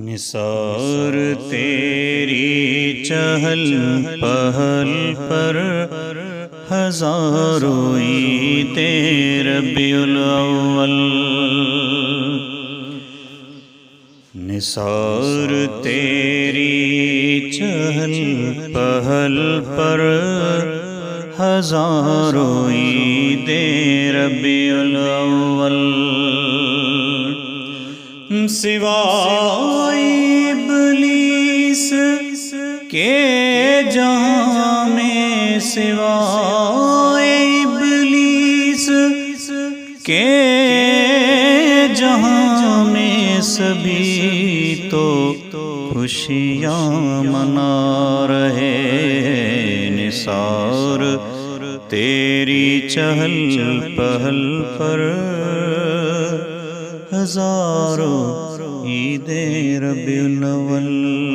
نثار تیری چہل پہل پر ہزاروں عید ربیع الاول، نثار تیری چہل پہل پر ہزاروں عید ربیع الاول، سوائے ابلیس کے جہاں میں، سوائے ابلیس کے جہاں میں سبھی تو خوشیاں منا رہے، نثار تیری چہل پہل پر ہزاروں عید ربیع الاول۔